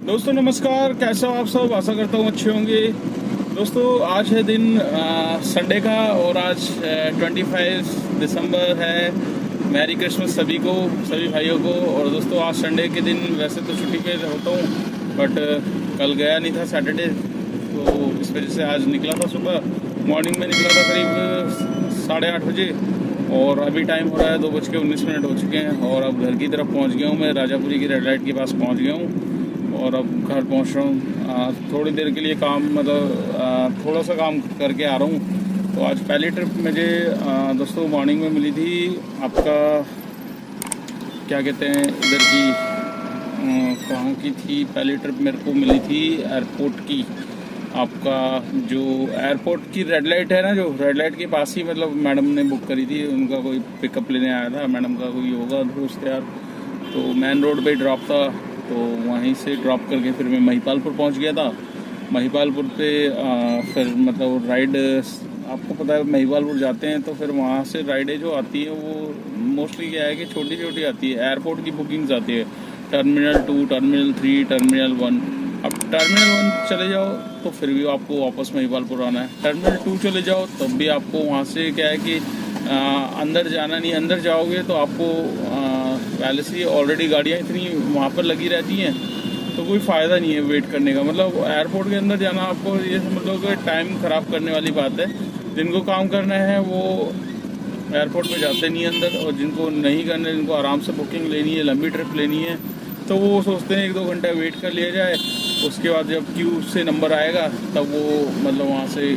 दोस्तों नमस्कार, कैसे हो आप सब। आशा करता हूँ अच्छे होंगे। दोस्तों आज है दिन संडे का और आज 25 दिसंबर है। मैरी क्रिसमस सभी को, सभी भाइयों को। और दोस्तों आज संडे के दिन वैसे तो छुट्टी पे होता हूँ, बट कल गया नहीं था सैटरडे, तो इस वजह से आज निकला था। सुबह मॉर्निंग में निकला था करीब 8:30 बजे और अभी टाइम हो रहा है 2:19 हो चुके हैं। और अब घर की तरफ पहुँच गया हूँ। मैं राजापुरी की रेड लाइट के पास पहुँच गया हूँ और अब घर पहुंच रहा हूँ। थोड़ी देर के लिए काम, मतलब थोड़ा सा काम करके आ रहा हूँ। तो आज पहली ट्रिप मुझे दोस्तों मॉर्निंग में मिली थी। आपका क्या कहते हैं इधर की, कहाँ की थी पहली ट्रिप मेरे को मिली थी? एयरपोर्ट की। आपका जो एयरपोर्ट की रेड लाइट है ना, जो रेड लाइट के पास ही मतलब मैडम ने बुक करी थी। उनका कोई पिकअप लेने आया था, मैडम का कोई होगा दोस्त यार। तो मेन रोड पे ड्रॉप था, तो वहीं से ड्रॉप करके फिर मैं महिपालपुर पहुंच गया था। महिपालपुर पे फिर मतलब राइड, आपको पता है महिपालपुर जाते हैं तो फिर वहाँ से राइडें जो आती है वो मोस्टली क्या है कि छोटी छोटी आती है। एयरपोर्ट की बुकिंग्स आती है, टर्मिनल 2, टर्मिनल 3, टर्मिनल 1। अब टर्मिनल 1 चले जाओ तो फिर भी आपको वापस महिपालपुर आना है। टर्मिनल 2 चले जाओ तब भी आपको वहाँ से क्या है कि अंदर जाना नहीं। अंदर जाओगे तो आपको पहले से ऑलरेडी गाड़ियाँ इतनी वहाँ पर लगी रहती हैं, तो कोई फ़ायदा नहीं है वेट करने का। मतलब एयरपोर्ट के अंदर जाना आपको ये समझ लो कि टाइम ख़राब करने वाली बात है। जिनको काम करना है वो एयरपोर्ट में जाते नहीं अंदर, और जिनको नहीं करना है, जिनको आराम से बुकिंग लेनी है, लंबी ट्रिप लेनी है, तो वो सोचते हैं 1-2 घंटा वेट कर लिया जाए। उसके बाद जब क्यू से नंबर आएगा तब वो मतलब वहाँ से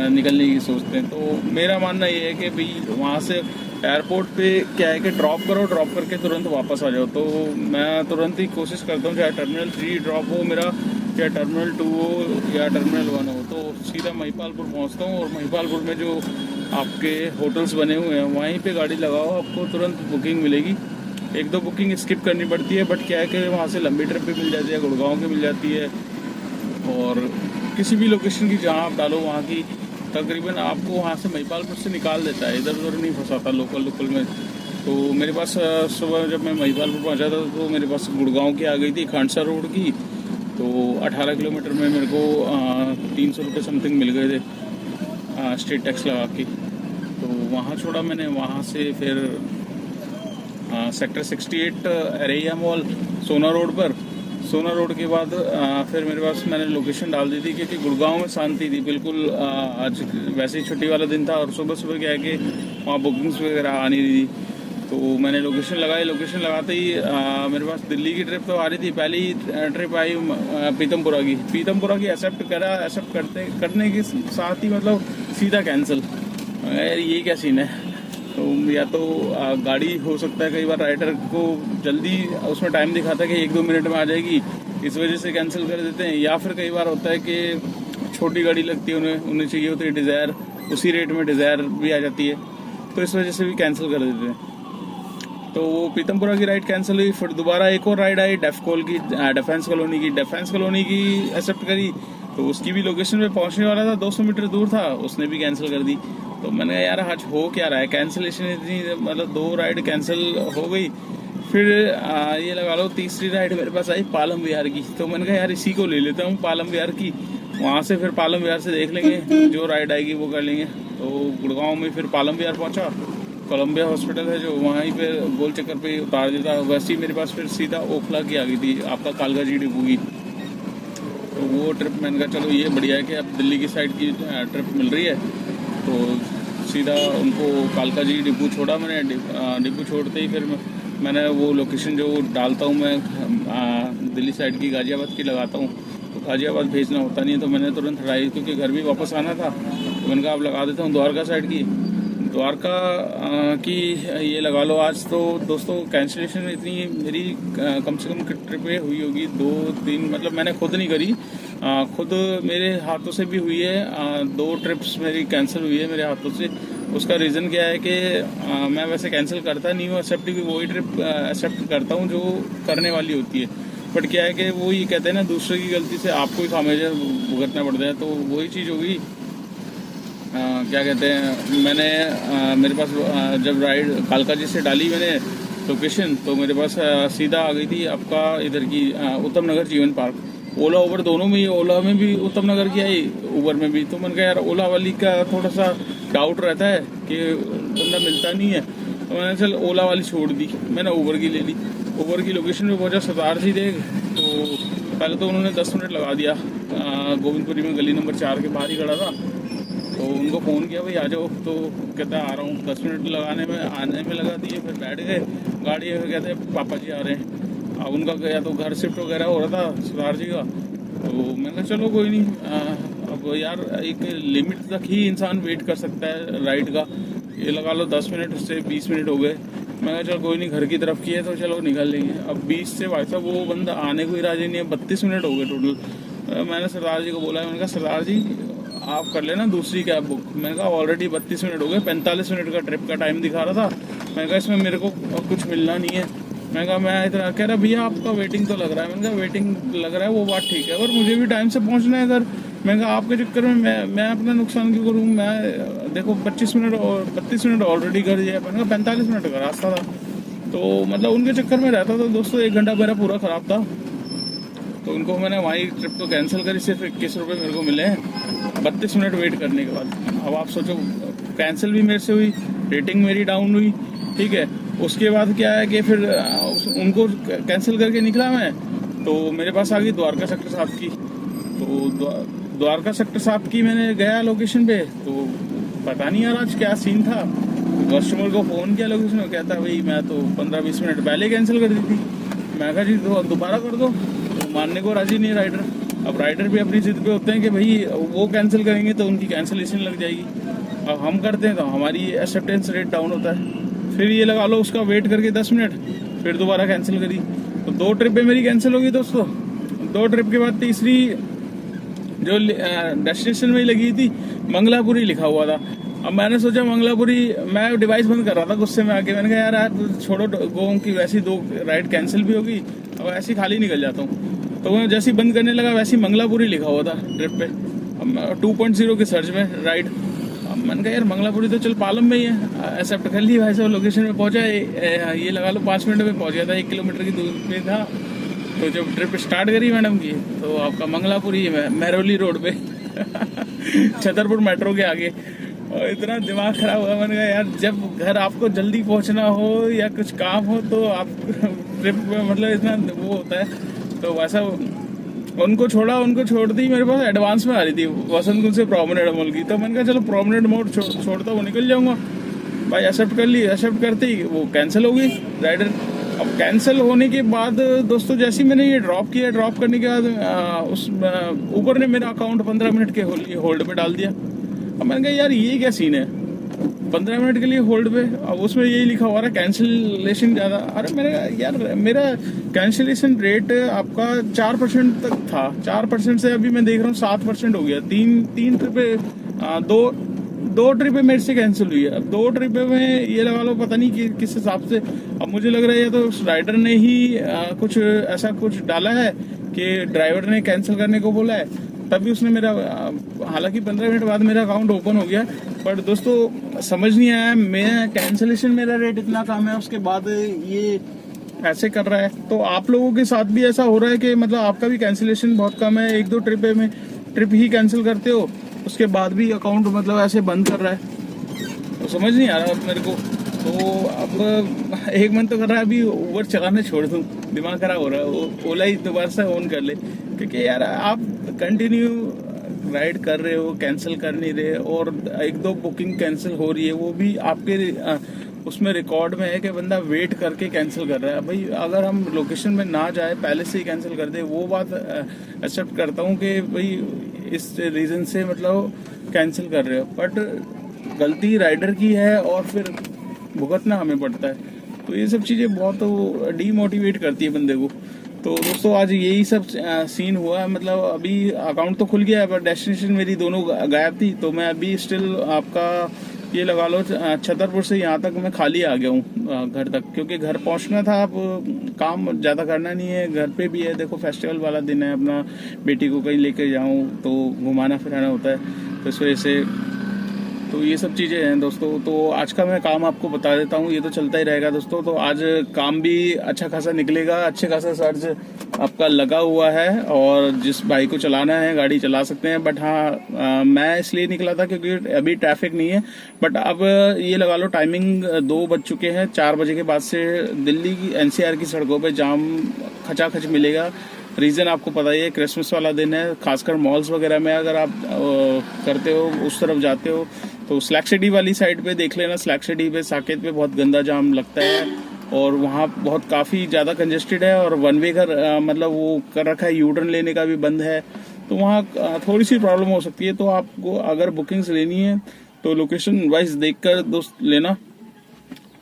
निकलने की सोचते हैं। तो मेरा मानना ये है कि भाई वहाँ से एयरपोर्ट पे क्या है कि ड्रॉप करो, ड्रॉप करके तुरंत वापस आ जाओ। तो मैं तुरंत ही कोशिश करता हूँ, चाहे टर्मिनल 3 ड्रॉप हो मेरा, या टर्मिनल 2 हो, या टर्मिनल 1 हो, तो सीधा महिपालपुर पहुँचता हूँ। और महिपालपुर में जो आपके होटल्स बने हुए हैं वहीं पे गाड़ी लगाओ, आपको तुरंत बुकिंग मिलेगी। 1-2 बुकिंग स्किप करनी पड़ती है, बट क्या है कि वहाँ से लंबी ट्रिप भी मिल जाती है, गुड़गांव की मिल जाती है, और किसी भी लोकेशन की जहाँ आप डालो वहाँ की तकरीबन आपको वहाँ से महिपालपुर से निकाल देता है, इधर उधर नहीं फंसाता लोकल में। तो मेरे पास सुबह जब मैं महिपालपुर पहुँचा था तो मेरे पास गुड़गांव की आ गई थी, खांडसा रोड की। तो 18 किलोमीटर में मेरे को 300 रुपये समथिंग मिल गए थे स्टेट टैक्स लगा के। तो वहाँ छोड़ा मैंने। वहाँ से फिर सेक्टर 68 एरेया मॉल सोना रोड पर। सोना रोड के बाद फिर मेरे पास मैंने लोकेशन डाल दी थी, क्योंकि गुड़गांव में शांति थी बिल्कुल। आज वैसे ही छुट्टी वाला दिन था और सुबह सुबह क्या है कि वहाँ बुकिंग्स वगैरह आ नहीं रही थी। तो मैंने लोकेशन लगाई। लोकेशन लगाते ही मेरे पास दिल्ली की ट्रिप तो आ रही थी। पहली ट्रिप आई पीतमपुरा की। पीतमपुरा की एक्सेप्ट करा, एक्सेप्ट करने के साथ ही मतलब सीधा कैंसिल। यार ये क्या सीन है। तो या तो गाड़ी हो सकता है, कई बार राइडर को जल्दी उसमें टाइम दिखाता है कि 1-2 मिनट में आ जाएगी, इस वजह से कैंसिल कर देते हैं। या फिर कई बार होता है कि छोटी गाड़ी लगती है, उन्हें चाहिए होती है डिज़ायर, उसी रेट में डिज़ायर भी आ जाती है, तो इस वजह से भी कैंसिल कर देते हैं। तो वो पीतमपुरा की राइड कैंसिल हुई। फिर दोबारा एक और राइड आई डेफकोल की, डिफेंस कॉलोनी की। डिफेंस कॉलोनी की एक्सेप्ट करी तो उसकी भी लोकेशन पे पहुंचने वाला था, 200 मीटर दूर था, उसने भी कैंसिल कर दी। तो मैंने कहा यार आज हो क्या रहा है, कैंसिलेशन इतनी, मतलब 2 राइड कैंसिल हो गई। फिर ये लगा लो तीसरी राइड मेरे पास आई पालम विहार की। तो मैंने कहा यार इसी को ले लेता हूँ पालम विहार की, वहाँ से फिर पालम विहार से देख लेंगे, जो राइड आएगी वो कर लेंगे। तो गुड़गांव में फिर पालम विहार पहुँचा। कोलंबिया हॉस्पिटल है जो, वहीं पे गोल चक्कर पे उतार देता। वैसे ही मेरे पास फिर सीधा ओखला की आ गई थी, आपका कालकाजी डिपो की। तो वो ट्रिप मैंने कहा चलो ये बढ़िया है कि अब दिल्ली की साइड की ट्रिप मिल रही है। तो सीधा उनको कालकाजी डिपो छोड़ा मैंने। डिपो छोड़ते ही फिर मैंने वो लोकेशन जो डालता हूँ मैं दिल्ली साइड की, गाजियाबाद की लगाता हूँ। तो गाजियाबाद भेजना होता नहीं है, तो मैंने तुरंत हटाई, क्योंकि घर भी वापस आना था। तो मैंने कहा आप लगा देता हूँ द्वारका साइड की। द्वारका की ये लगा लो। आज तो दोस्तों कैंसिलेशन इतनी मेरी कम से कम ट्रिपें हुई होगी 2-3, मतलब मैंने खुद नहीं करी, खुद मेरे हाथों से भी हुई है। 2 ट्रिप्स मेरी कैंसिल हुई है मेरे हाथों से। उसका रीज़न क्या है कि मैं वैसे कैंसिल करता नहीं हूँ, एक्सेप्ट भी वही ट्रिप एक्सेप्ट करता हूँ जो करने वाली होती है। बट क्या है कि वो ये कहते हैं ना, दूसरे की गलती से आपको ही खामियाजा भुगतना पड़ता है। तो वही चीज़ होगी। क्या कहते हैं, मैंने मेरे पास जब राइड कालकाजी से डाली मैंने, लोकेशन, तो मेरे पास सीधा आ गई थी आपका इधर की उत्तम नगर जीवन पार्क। ओला उबर दोनों में ही, ओला में भी उत्तम नगर की आई, उबर में भी। तो मैंने कहा यार ओला वाली का थोड़ा सा डाउट रहता है कि बंदा मिलता नहीं है, तो मैंने चल ओला वाली छोड़ दी, मैंने उबर की ले ली। उबर की लोकेशन पे पहुंचा सरदार जी देख, तो पहले तो उन्होंने 10 मिनट लगा दिया। गोविंदपुरी में गली नंबर 4 के बाहर ही खड़ा था, तो उनको फ़ोन किया भाई आ जाओ, तो कहता आ रहा हूँ। 10 मिनट लगाने में आने में लगा दिए, फिर बैठ गए गाड़ी, कहते पापा जी आ रहे हैं। अब उनका या तो घर शिफ्ट वगैरह हो रहा था सरदार जी का, तो मैंने कहा चलो कोई नहीं। अब यार एक लिमिट तक ही इंसान वेट कर सकता है राइड का, ये लगा लो 10 मिनट, उससे 20 मिनट हो गए। मैं कहा चलो कोई नहीं, घर की तरफ की है तो चलो निकल लेंगे। अब 20 से भाई साहब वो बंदा आने को ही राजी नहीं है, 32 मिनट हो गए टोटल। मैंने सरदार जी को बोला, मैंने कहा सरदार जी आप कर लेना दूसरी कैब बुक। मैंने कहा ऑलरेडी 32 मिनट हो गए, 45 मिनट का ट्रिप का टाइम दिखा रहा था। मैंने कहा इसमें मेरे को कुछ मिलना नहीं है। मैंने कहा मैं इतना कह रहा भैया आपका वेटिंग तो लग रहा है। मैंने कहा वेटिंग लग रहा है वो बात ठीक है, पर मुझे भी टाइम से पहुंचना है घर। मैंने कहा आपके चक्कर में मैं अपना नुकसान क्यों करूँ। मैं देखो 25 मिनट और 32 मिनट ऑलरेडी कर दिया। मैंने कहा 45 मिनट का रास्ता था, तो मतलब उनके चक्कर में रहता था दोस्तों। 1 घंटा मेरा पूरा ख़राब था, तो उनको मैंने वहीं ट्रिप को कैंसिल करी। सिर्फ 21 रुपये मेरे को मिले हैं 32 मिनट वेट करने के बाद। अब आप सोचो, कैंसिल भी मेरे से हुई, रेटिंग मेरी डाउन हुई, ठीक है। उसके बाद क्या है कि फिर उनको कैंसिल करके निकला मैं, तो मेरे पास आ गई द्वारका सेक्टर 7 की। तो द्वारका सेक्टर 7 की मैंने गया लोकेशन पे, तो पता नहीं यार आज क्या सीन था। कस्टमर को फ़ोन किया लोकेशन में, कहता भाई मैं तो 15-20 मिनट पहले कैंसिल कर दी थी। मैं कहा जी तो दोबारा कर दो, तो मानने को राजी नहीं राइडर। अब राइडर भी अपनी जिद पे होते हैं कि भाई वो कैंसिल करेंगे तो उनकी कैंसिलेशन लग जाएगी, अब हम करते हैं तो हमारी एक्सेप्टेंस रेट डाउन होता है। फिर ये लगा लो उसका वेट करके 10 मिनट, फिर दोबारा कैंसिल करी, तो 2 ट्रिपें मेरी कैंसिल हो गई दोस्तों। 2 ट्रिप के बाद तीसरी जो डेस्टिनेशन में ही लगी थी मंगलापुरी लिखा हुआ था। अब मैंने सोचा मंगलापुरी, मैं डिवाइस बंद कर रहा था गुस्से में आके। मैंने कहा यार छोड़ो, गों की वैसी 2 राइड कैंसिल भी होगी, अब ऐसी खाली निकल जाता हूँ। तो मैं जैसे ही बंद करने लगा वैसे ही मंगलापुरी लिखा हुआ था ट्रिप पे, 2.0 के सर्च में राइड। अब मैंने कहा यार मंगलापुरी तो चल पालम में ही है, एक्सेप्ट कर ली भाई साहब। लोकेशन में पहुंचा, ये लगा लो 5 मिनट में पहुंच गया था, 1 किलोमीटर की दूर पे था। तो जब ट्रिप स्टार्ट करी मैडम की, तो आपका मंगलापुरी महरौली रोड पे छतरपुर मेट्रो के आगे, और इतना दिमाग खराब हुआ। मैंने कहा यार जब घर आपको जल्दी पहुंचना हो या कुछ काम हो तो आप ट्रिप में मतलब इतना वो होता है। तो वैसा उनको छोड़ दी, मेरे पास एडवांस में आ रही थी वसंत कुंज से प्रोमेनेड मॉल की। तो मैंने कहा चलो प्रोमेनेड मोड छोड़ता वो निकल जाऊंगा भाई। एक्सेप्ट कर ली, एक्सेप्ट करते ही वो कैंसिल हो गई राइडर। अब कैंसिल होने के बाद दोस्तों जैसे ही मैंने ये ड्रॉप किया, ड्रॉप करने के बाद उस ऊबर ने मेरा अकाउंट 15 मिनट के होल्ड पे डाल दिया। अब मैंने कहा यार ये क्या सीन है, 15 मिनट के लिए होल्ड पे। अब उसमें यही लिखा हुआ रहा कैंसिलेशन ज़्यादा। अरे मैंने कहा यार मेरा कैंसिलेशन रेट आपका 4% तक था, 4% से अभी मैं देख रहा हूँ 7% हो गया। तीन ट्रिपे, दो ट्रिपे मेरे से कैंसिल हुई है। अब 2 ट्रिपे में ये लगा लो पता नहीं किस हिसाब से। अब मुझे लग रहा है तो उस राइडर ने ही कुछ ऐसा कुछ डाला है कि ड्राइवर ने कैंसिल करने को बोला है, तभी उसने मेरा, हालांकि 15 मिनट बाद मेरा अकाउंट ओपन हो गया। पर दोस्तों समझ नहीं आया, मैं कैंसिलेशन मेरा रेट इतना कम है, उसके बाद ये ऐसे कर रहा है। तो आप लोगों के साथ भी ऐसा हो रहा है कि मतलब आपका भी कैंसिलेशन बहुत कम है, 1-2 ट्रिप ही कैंसिल करते हो, उसके बाद भी अकाउंट मतलब ऐसे बंद कर रहा है। तो समझ नहीं आ रहा मेरे को। तो अब एक मन तो कर रहा है अभी उबर चलाना छोड़ दूँ, दिमाग खराब हो रहा है, ओला ही दोबारा से ऑन कर ले। क्योंकि यार आप कंटिन्यू राइड कर रहे हो, कैंसिल कर नहीं रहे, और 1-2 बुकिंग कैंसिल हो रही है, वो भी आपके उसमें रिकॉर्ड में है कि बंदा वेट करके कैंसिल कर रहा है। भाई अगर हम लोकेशन में ना जाए पहले से ही कैंसिल कर दे, वो बात एक्सेप्ट करता हूँ कि भाई इस रीज़न से मतलब कैंसिल कर रहे हो, बट गलती राइडर की है और फिर भुगतना हमें पड़ता है। तो ये सब चीज़ें बहुत डीमोटिवेट करती है बंदे को। तो दोस्तों आज यही सब सीन हुआ है। मतलब अभी अकाउंट तो खुल गया है पर डेस्टिनेशन मेरी दोनों गायब थी। तो मैं अभी स्टिल आपका ये लगा लो छतरपुर से यहाँ तक मैं खाली आ गया हूँ घर तक, क्योंकि घर पहुँचना था। अब काम ज़्यादा करना नहीं है, घर पे भी है, देखो फेस्टिवल वाला दिन है, अपना बेटी को कहीं लेकर जाऊँ तो घुमाना फिराना होता है, तो इस वजह से। तो तो ये सब चीज़ें हैं दोस्तों। तो आज का मैं काम आपको बता देता हूँ, ये तो चलता ही रहेगा दोस्तों। तो आज काम भी अच्छा खासा निकलेगा, अच्छे खासा चार्ज आपका लगा हुआ है, और जिस भाई को चलाना है गाड़ी चला सकते हैं। बट हाँ, मैं इसलिए निकला था क्योंकि अभी ट्रैफिक नहीं है। बट अब ये लगा लो टाइमिंग 2 बज चुके हैं, 4 बजे के बाद से दिल्ली की NCR की सड़कों पे जाम खचाखच मिलेगा। रीज़न आपको पता ही है, क्रिसमस वाला दिन है। खासकर मॉल्स वगैरह में अगर आप करते हो, उस तरफ जाते हो, तो स्लैक सिटी वाली साइड पे देख लेना। स्लैक सिटी पे साकेत पे बहुत गंदा जाम लगता है, और वहाँ बहुत काफ़ी ज़्यादा कंजेस्टेड है, और वन वे का मतलब वो कर रखा है, यू टर्न लेने का भी बंद है। तो वहाँ थोड़ी सी प्रॉब्लम हो सकती है। तो आपको अगर बुकिंग्स लेनी है तो लोकेशन वाइज देखकर दोस्त लेना,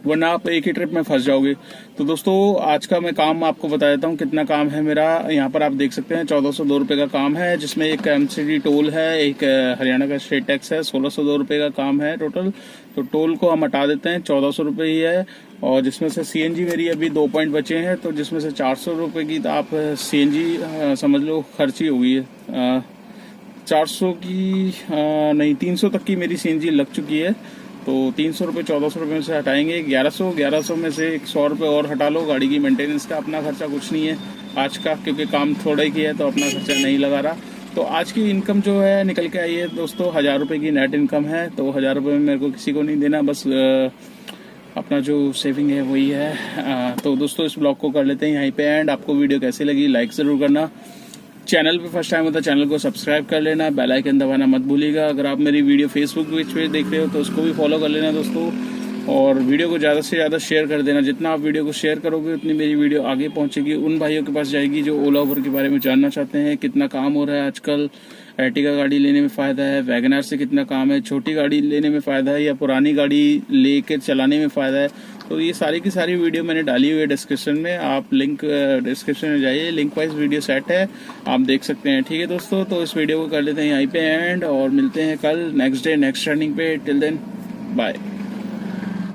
वरना आप एक ही ट्रिप में फंस जाओगे। तो दोस्तों आज का मैं काम आपको बता देता हूँ कितना काम है मेरा। यहाँ पर आप देख सकते हैं 1402 रुपये का काम है, जिसमें एक MCD टोल है, एक हरियाणा का स्टेट टैक्स है। 1602 रुपये का काम है टोटल। तो टोल को हम हटा देते हैं, 1400 रुपये ही है। और जिसमें से CNG मेरी अभी 2 पॉइंट बचे हैं, तो जिसमें से 400 रुपये की तो आप CNG समझ लो खर्ची हो गई है। 400 की नहीं, 300 तक की मेरी CNG लग चुकी है। तो 300 रुपये 1400 रुपये में से हटाएंगे 1100 में से 100 रुपये और हटा लो। गाड़ी की मेंटेनेंस का अपना खर्चा कुछ नहीं है आज का, क्योंकि काम थोड़ा ही किया है तो अपना खर्चा नहीं लगा रहा। तो आज की इनकम जो है निकल के आई है दोस्तों, 1000 रुपये की नेट इनकम है। तो 1000 रुपये में मेरे को किसी को नहीं देना, बस अपना जो सेविंग है वही है। तो दोस्तों इस ब्लॉग को कर लेते हैं यहीं पे एंड। आपको वीडियो कैसी लगी लाइक ज़रूर करना। चैनल पे फर्स्ट टाइम होता है चैनल को सब्सक्राइब कर लेना, बेल आइकन दबाना मत भूलिएगा। अगर आप मेरी वीडियो फेसबुक पेज पे देख रहे हो तो उसको भी फॉलो कर लेना दोस्तों, और वीडियो को ज़्यादा से ज़्यादा शेयर कर देना। जितना आप वीडियो को शेयर करोगे उतनी मेरी वीडियो आगे पहुंचेगी, उन भाइयों के पास जाएगी जो ओला उबर के बारे में जानना चाहते हैं, कितना काम हो रहा है आजकल, एर्टिगा गाड़ी लेने में फ़ायदा है, वैगनआर से कितना काम है, छोटी गाड़ी लेने में फ़ायदा है या पुरानी गाड़ी लेकर चलाने में फ़ायदा है। तो ये सारी की सारी वीडियो मैंने डाली हुई है डिस्क्रिप्शन में, आप लिंक डिस्क्रिप्शन में जाइए, लिंक वाइज वीडियो सेट है, आप देख सकते हैं। ठीक है दोस्तों, तो इस वीडियो को कर लेते हैं यहीं पे एंड, और मिलते हैं कल नेक्स्ट डे नेक्स्ट रनिंग पे। Till then bye.